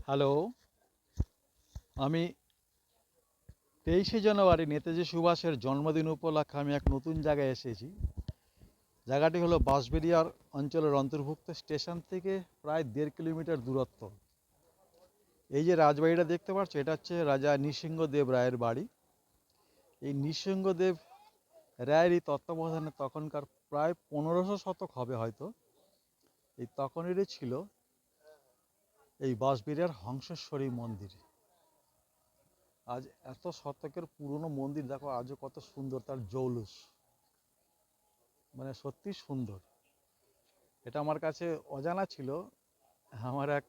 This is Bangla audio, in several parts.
হ্যালো, আমি 23শে জানুয়ারি নেতাজি সুভাষের জন্মদিন উপলক্ষে আমি এক নতুন জায়গায় এসেছি। জায়গাটি হলো বাঁশবেড়িয়ার অঞ্চলের অন্তর্ভুক্ত স্টেশন থেকে প্রায় 1.5 কিলোমিটার দূরত্ব। এই যে রাজবাড়িটা দেখতে পাচ্ছ, এটা হচ্ছে রাজা নৃসিংহদেব রায়ের বাড়ি। এই নৃসিংহদেব রায়েরই তত্ত্বাবধানে তখনকার প্রায় 1500 শতক হবে হয়তো, এই তখনেরই ছিল এই বাঁশবেড়িয়ার হংসেশ্বরী মন্দির। আজ এত শতকের পুরনো মন্দির দেখো আজও কত সুন্দর, তার জৌলুস মানে সত্যি সুন্দর। এটা আমার কাছে অজানা ছিল। আমার এক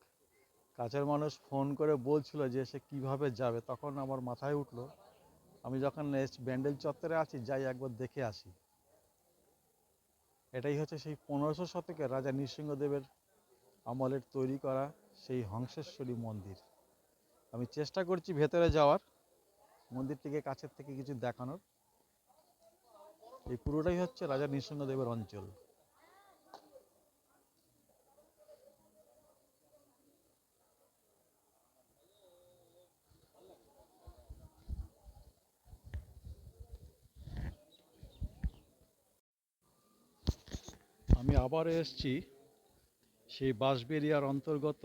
কাছের মানুষ ফোন করে বলছিল যে সে কিভাবে যাবে, তখন আমার মাথায় উঠলো আমি যখন ব্যান্ডেল চত্বরে আছি যাই একবার দেখে আসি। এটাই হচ্ছে সেই 1500 শতকের রাজা নৃসিংহদেবের আমলের তৈরি করা সেই হংসেশ্বরী মন্দির। আমি চেষ্টা করছি ভেতরে যাওয়ার, মন্দিরটিকে কাছের থেকে কিছু দেখানোর। এই পুরোটাই হচ্ছে রাজা নৃসিংহদেবের অঞ্চল। আমি আবার এসেছি সেই বাঁশবেড়িয়ার অন্তর্গত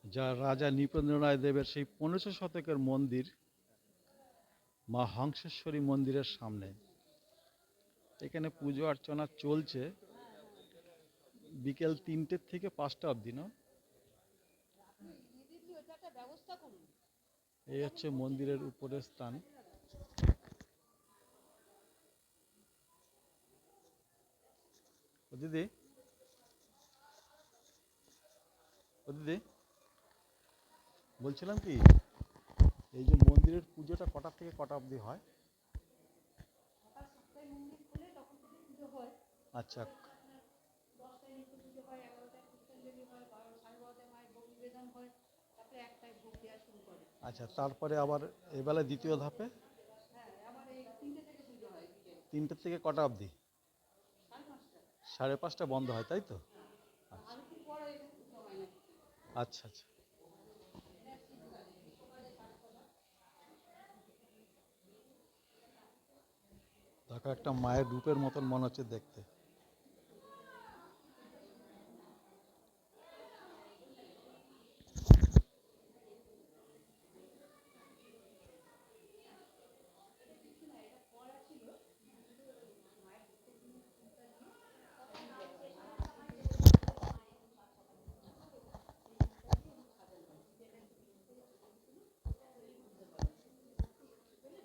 যা রাজা নৃপেন্দ্রনাথ দেবের সেই 1500 শতকের মন্দির মা হংসেশ্বরী মন্দিরের সামনে। এখানে পুজো অর্চনা চলছে বিকেল 3টে থেকে 5টা অবধি। না, এই হচ্ছে মন্দিরের উপরের স্থান। ও দিদি, ও দিদি, বলছিলাম কি, এই যে মন্দিরের পুজোটা কটা থেকে কটা অবধি হয়? আচ্ছা, আচ্ছা, তারপরে আবার এবেলা দ্বিতীয় ধাপে 3টে থেকে কটা অবধি? 5:30 বন্ধ হয়, তাই তো? আচ্ছা, আচ্ছা, আচ্ছা। দেখো একটা মায়ের রূপের মতন মনে হচ্ছে দেখতে।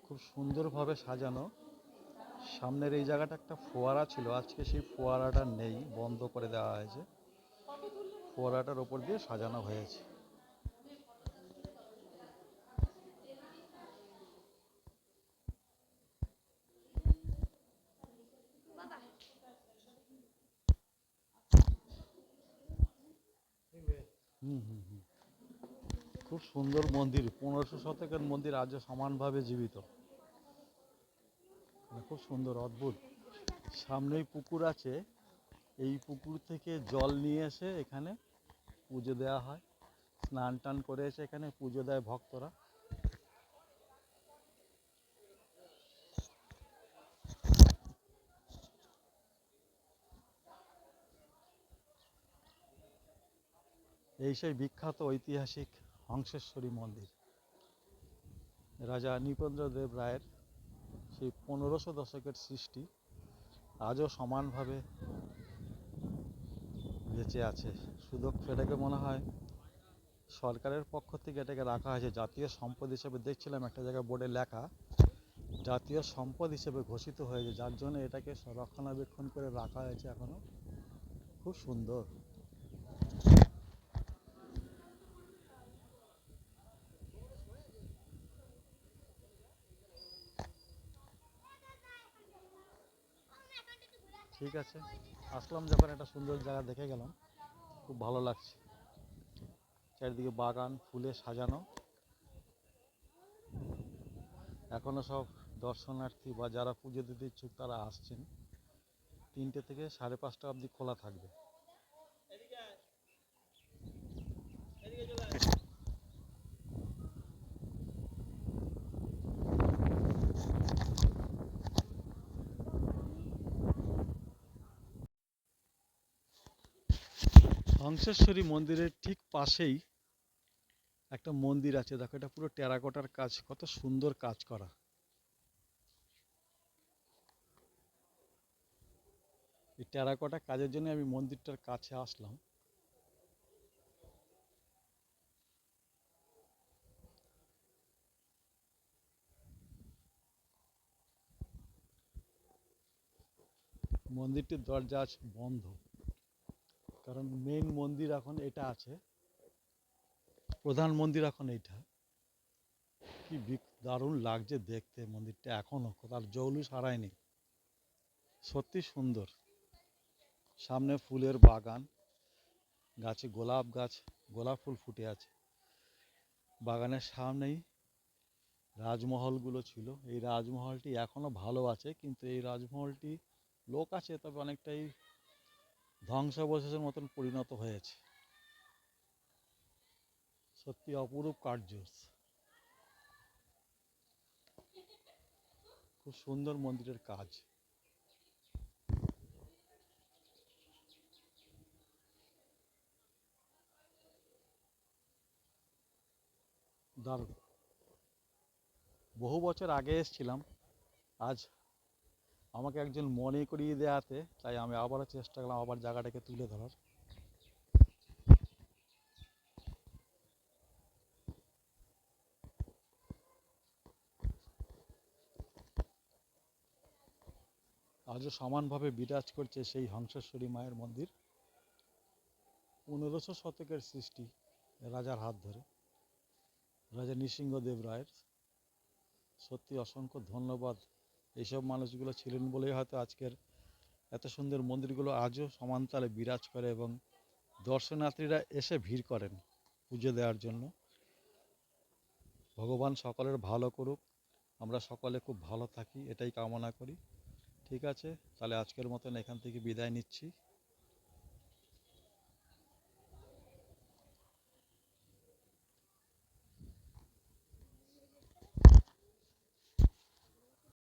খুব সুন্দরভাবে সাজানো। সামনের এই জায়গাটা একটা ফোয়ারা ছিল, আজকে সেই ফোয়ারাটা নেই, বন্ধ করে দেওয়া হয়েছে। ফোয়ারাটার ওপর দিয়ে সাজানো হয়েছে। হুম, হুম, হুম। খুব সুন্দর মন্দির, 1500 শতকের মন্দির আজও সমানভাবে জীবিত। খুব সুন্দর, অদ্ভুত। সামনেই পুকুর আছে, এই পুকুর থেকে জল নিয়ে এসে এখানে পুজো দেওয়া হয়। স্নান টান করে এসে এখানে পুজো দেয় ভক্তরা। এই সেই বিখ্যাত ঐতিহাসিক হংসেশ্বরী মন্দির, রাজা নৃপেন্দ্রদেব রায়ের সেই 1500 দশকের সৃষ্টি, আজও সমানভাবে বেঁচে আছে। শুধু এটাকে মনে হয় সরকারের পক্ষ থেকে এটাকে রাখা হয়েছে জাতীয় সম্পদ হিসেবে। দেখছিলাম একটা জায়গায় বোর্ডে লেখা জাতীয় সম্পদ হিসেবে ঘোষিত হয়েছে, যার জন্য এটাকে রক্ষণাবেক্ষণ করে রাখা হয়েছে এখনো। খুব সুন্দর। ঠিক আছে, আসলাম যখন একটা সুন্দর জায়গা দেখে গেলাম, খুব ভালো লাগছে। চারিদিকে বাগান ফুলে সাজানো। এখনো সব দর্শনার্থী বা যারা পুজো দিতে ইচ্ছুক তারা আসছেন। 3টে থেকে 5:30 অবধি খোলা থাকবে। হংসেশ্বরী মন্দিরের ঠিক পাশেই একটা মন্দির আছে, দেখো এটা পুরো টেরাকোটার কাজ, কত সুন্দর কাজ করা। এই টেরাকোটা কাজের জন্য আমি মন্দিরটার কাছে আসলাম। মন্দিরটির দরজা আজ বন্ধ, কারণ মেইন মন্দির এখন এটা আছে, প্রধান মন্দির এখন এইটা। কি দারুণ লাগছে দেখতে মন্দিরটা, এখনো তার জৌলুস হারায়নি, সত্যি সুন্দর। সামনে ফুলের বাগান, গাছে গোলাপ গাছ, গোলাপ ফুল ফুটে আছে। বাগানের সামনেই রাজমহলগুলো ছিল, এই রাজমহলটি এখনো ভালো আছে, কিন্তু এই রাজমহলটি লোক আছে তবে অনেকটাই ধ্বংসাবশেষের মতন পরিণত হয়েছে। সত্যি অপরূপ কার্য, খুব সুন্দর মন্দিরের কাজ। দারুণ। বহু বছর আগে এসেছিলাম, আজ আমাকে একজন মনে করিয়ে দেওয়াতে তাই আমি আবারও চেষ্টা করলাম আবার জায়গাটাকে তুলে ধরার। আজও সমানভাবে বিরাজ করছে সেই হংসেশ্বরী মায়ের মন্দির, 1500 শতকের সৃষ্টি, রাজার হাত ধরে, রাজা নৃসিংহদেব রায়ের। সত্যি অসংখ্য ধন্যবাদ, এইসব মানুষগুলো ছিলেন বলেই হয়তো আজকের এত সুন্দর মন্দিরগুলো আজও সমানতালে বিরাজ করে এবং দর্শনার্থীরা এসে ভিড় করেন পুজো দেওয়ার জন্য। ভগবান সকলের ভালো করুক, আমরা সকলে খুব ভালো থাকি, এটাই কামনা করি। ঠিক আছে, তাহলে আজকের মতন এখান থেকে বিদায় নিচ্ছি।